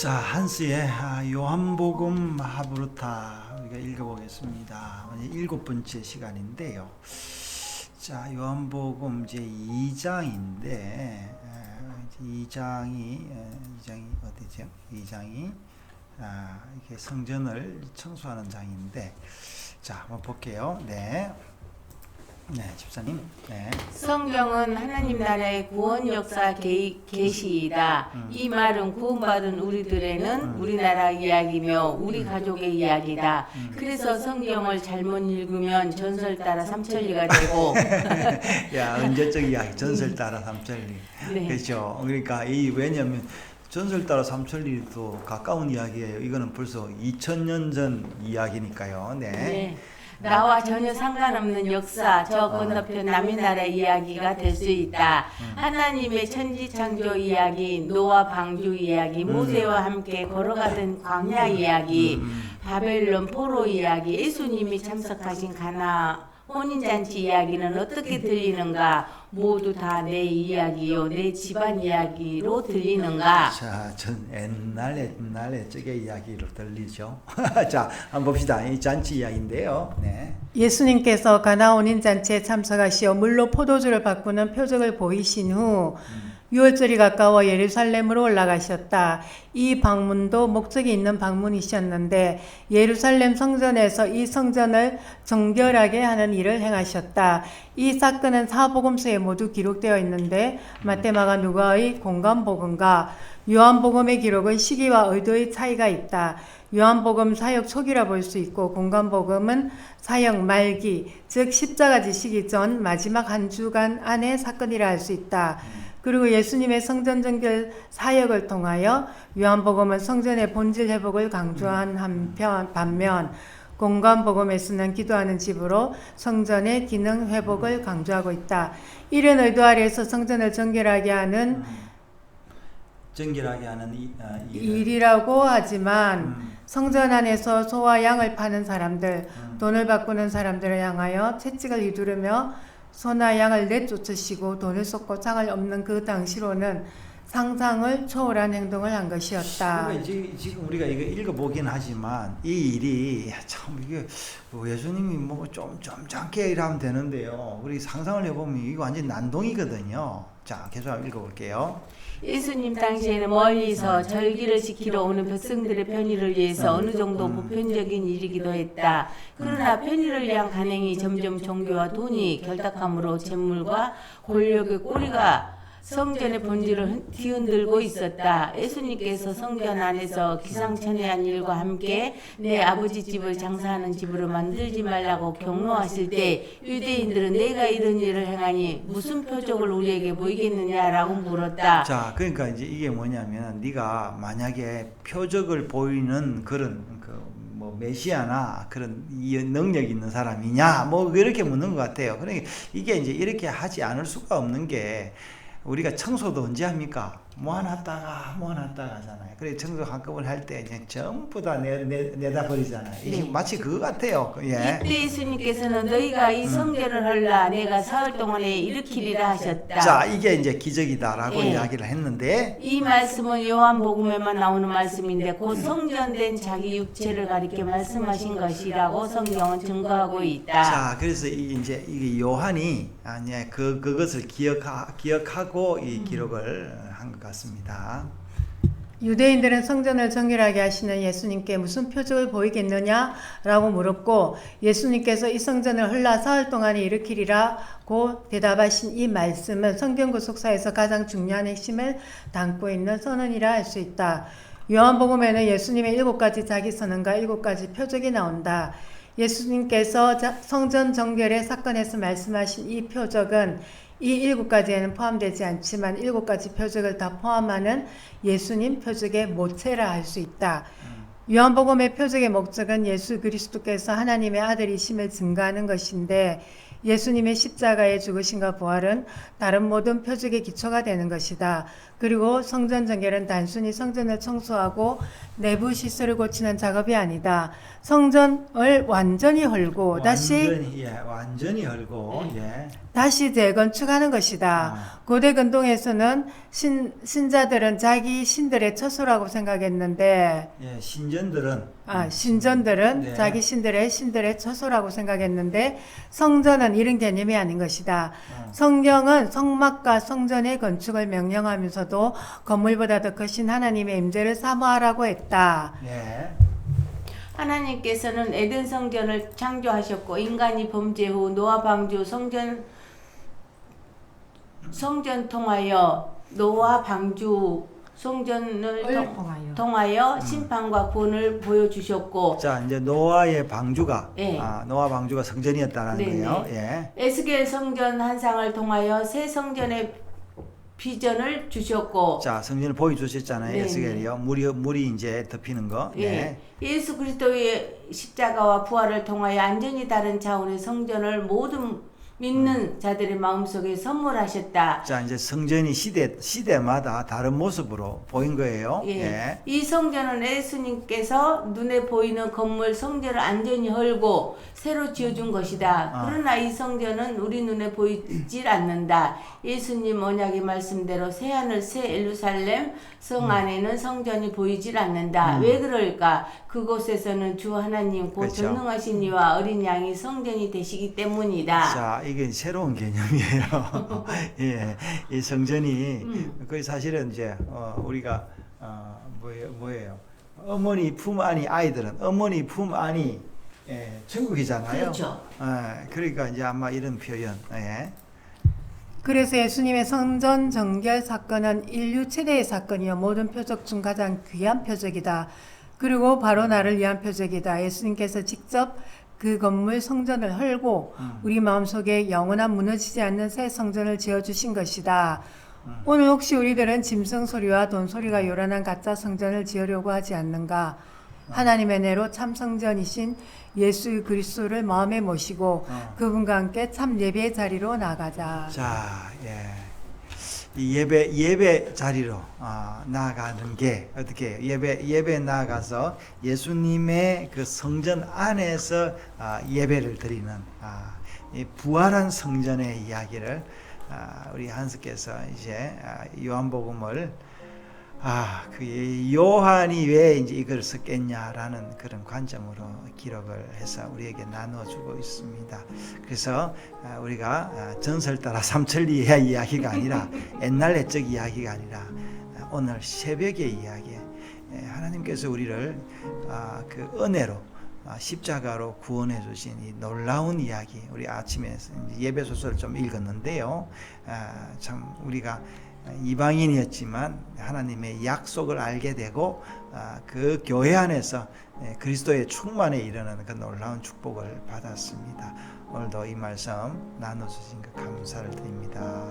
자, 한스의 요한복음 하브루타 우리가 읽어보겠습니다. 이제 7번째 시간인데요. 자, 요한복음 이제 2장인데 2장이 어디죠? 2장이 이렇게 성전을 청소하는 장인데, 자, 한번 볼게요. 네, 집사님. 네. 성경은 하나님 나라의 구원 역사 계시이다. 이 말은 구원받은 우리들에는 우리나라 이야기며 우리 가족의 이야기다. 그래서 성경을 잘못 읽으면 전설 따라 삼천리가 되고 야, 언제적 이야기, 전설 따라 삼천리. 네. 그렇죠. 그러니까 왜냐면 전설 따라 삼천리도 가까운 이야기예요. 이거는 벌써 2000년 전 이야기니까요. 네. 네. 나와 전혀 상관없는 역사, 저 건너편 남의 나라 이야기가 될 수 있다. 하나님의 천지창조 이야기, 노아 방주 이야기, 모세와 함께 걸어가던 광야 이야기, 바벨론 포로 이야기, 예수님이 참석하신 가나 혼인잔치 이야기는 어떻게 들리는가? 모두 다 내 이야기요, 내 집안 이야기로 들리는가? 자, 전 옛날에 저게 이야기로 들리죠. 자, 한번 봅시다. 이 잔치 이야기인데요. 네. 예수님께서 가나 혼인잔치에 참석하시어 물로 포도주를 바꾸는 표적을 보이신 후 유월절이 가까워 예루살렘으로 올라가셨다. 이 방문도 목적이 있는 방문이셨는데 예루살렘 성전에서 이 성전을 정결하게 하는 일을 행하셨다. 이 사건은 사복음서에 모두 기록되어 있는데 마태, 마가, 누가의 공간복음과 요한복음의 기록은 시기와 의도의 차이가 있다. 요한복음 사역 초기라 볼 수 있고 공간복음은 사역 말기, 즉 십자가지 시기 전 마지막 한 주간 안의 사건이라 할 수 있다. 그리고 예수님의 성전 정결 사역을 통하여 요한복음은 성전의 본질 회복을 강조한 반면 공간복음에서는 기도하는 집으로 성전의 기능 회복을 강조하고 있다. 이런 의도 아래에서 성전을 정결하게 하는 일이라고 하지만 성전 안에서 소와 양을 파는 사람들, 돈을 바꾸는 사람들을 향하여 채찍을 휘두르며 소나 양을 내쫓으시고 돈을 쏟고 창을 엎는 그 당시로는 상상을 초월한 행동을 한 것이었다. 그러니까 지금 우리가 이거 읽어보긴 하지만 이 일이 참 이게 예수님이 뭐 좀 짧게 일하면 되는데요. 우리 상상을 해보면 이거 완전 난동이거든요. 자, 계속 읽어볼게요. 예수님 당시에는 멀리서 절기를 지키러 오는 백성들의 편의를 위해서 어느 정도 보편적인 일이기도 했다. 그러나 편의를 위한 간행이 점점 종교와 돈이 결탁함으로 재물과 권력의 꼬리가 성전의 본질을 뒤흔들고 있었다. 예수님께서 성전 안에서 기상천외한 일과 함께 내 아버지 집을 장사하는 집으로 만들지 말라고 경로하실 때 유대인들은 내가 이런 일을 행하니 무슨 표적을 우리에게 보이겠느냐라고 물었다. 자, 그러니까 이제 이게 뭐냐면 네가 만약에 표적을 보이는 그런 뭐 메시아나 그런 능력 있는 사람이냐 뭐 이렇게 묻는 것 같아요. 그러니까 이게 이제 이렇게 하지 않을 수가 없는 게 우리가 청소도 언제 합니까? 모아놨다가 하잖아요. 그래 청소 한꺼번에 할 때 이제 전부 다 내다 버리잖아요. 이게 마치 그거 같아요. 예. 이때 예수님께서는 너희가 이 성전을 헐라 내가 사흘 동안에 일으키리라 하셨다. 자, 이게 이제 기적이다라고 예. 이야기를 했는데 이 말씀은 요한복음에만 나오는 말씀인데 곧 성전된 자기 육체를 가리켜 말씀하신 것이라고 성경은 증거하고 있다. 자, 그래서 이제 이게 요한이 그것을 기억하고 이 기록을 한 것 같습니다. 유대인들은 성전을 정결하게 하시는 예수님께 무슨 표적을 보이겠느냐라고 물었고 예수님께서 이 성전을 헐라 사흘 동안에 일으키리라고 대답하신 이 말씀은 성경 구속사에서 가장 중요한 핵심을 담고 있는 선언이라 할 수 있다. 요한복음에는 예수님의 7가지 자기 선언과 7가지 표적이 나온다. 예수님께서 성전 정결의 사건에서 말씀하신 이 표적은 이 7가지에는 포함되지 않지만 7가지 표적을 다 포함하는 예수님 표적의 모체라 할 수 있다. 요한복음의 표적의 목적은 예수 그리스도께서 하나님의 아들이심을 증거하는 것인데 예수님의 십자가의 죽으심과 부활은 다른 모든 표적의 기초가 되는 것이다. 그리고 성전 정결은 단순히 성전을 청소하고 내부 시설을 고치는 작업이 아니다. 성전을 완전히 헐고 완전히 헐고 다시 재건축하는 것이다. 고대 근동에서는 신자들은 자기 신들의 처소라고 생각했는데 신전들은 네. 자기 신들의 처소라고 생각했는데 성전은 이런 개념이 아닌 것이다. 성경은 성막과 성전의 건축을 명령하면서도 건물보다 더 크신 하나님의 임재를 사모하라고 했다. 네. 하나님께서는 에덴 성전을 창조하셨고 인간이 범죄 후 노아 방주 성전 통하여 노아 방주 성전을 통하여 심판과 구원을 보여주셨고 자 이제 노아의 방주가 예. 노아 방주가 성전이었다는 네네. 거예요. 예. 에스겔 성전 한 상을 통하여 새 성전의 비전을 주셨고 자 성전을 보여주셨잖아요. 네네. 에스겔이요. 물이 이제 덮이는 거. 예. 네. 예수 그리스도의 십자가와 부활을 통하여 완전히 다른 차원의 성전을 모든 믿는 자들의 마음속에 선물하셨다. 자 이제 성전이 시대마다 다른 모습으로 보인 거예요. 예. 예. 이 성전은 예수님께서 눈에 보이는 건물 성전을 완전히 헐고 새로 지어준 것이다. 그러나 이 성전은 우리 눈에 보이질 않는다. 예수님 언약의 말씀대로 새하늘 새 예루살렘 성 안에는 성전이 보이질 않는다. 왜 그럴까? 그곳에서는 주 하나님 곧 그렇죠. 전능하신 이와 어린 양이 성전이 되시기 때문이다. 자, 이게 새로운 개념이에요. 예, 이 성전이 그 사실은 이제 우리가 뭐예요? 어머니 품 안이 아이들은 어머니 품 안이 천국이잖아요. 그렇죠. 그러니까 이제 아마 이런 표현. 예. 그래서 예수님의 성전 정결 사건은 인류 최대의 사건이요 모든 표적 중 가장 귀한 표적이다. 그리고 바로 나를 위한 표적이다. 예수님께서 직접 그 건물 성전을 헐고 우리 마음속에 영원한 무너지지 않는 새 성전을 지어주신 것이다. 오늘 혹시 우리들은 짐승 소리와 돈 소리가 요란한 가짜 성전을 지으려고 하지 않는가? 하나님의 내로 참 성전이신 예수 그리스도를 마음에 모시고 그분과 함께 참 예배의 자리로 나가자. 자, 예. 이 예배 자리로 나아가는 게 어떻게 예배 나아가서 예수님의 그 성전 안에서 예배를 드리는 이 부활한 성전의 이야기를 우리 한스께서 이제 요한복음을 그 요한이 왜 이제 이걸 썼겠냐라는 그런 관점으로 기록을 해서 우리에게 나눠주고 있습니다. 그래서 우리가 전설 따라 삼천리의 이야기가 아니라 옛날 옛적 이야기가 아니라 오늘 새벽의 이야기, 하나님께서 우리를 그 은혜로 십자가로 구원해 주신 이 놀라운 이야기, 우리 아침에 예배 소설을 좀 읽었는데요. 참 우리가 이방인이었지만 하나님의 약속을 알게 되고 그 교회 안에서 그리스도의 충만에 이르는 그 놀라운 축복을 받았습니다. 오늘도 이 말씀 나눠주신 것 감사를 드립니다.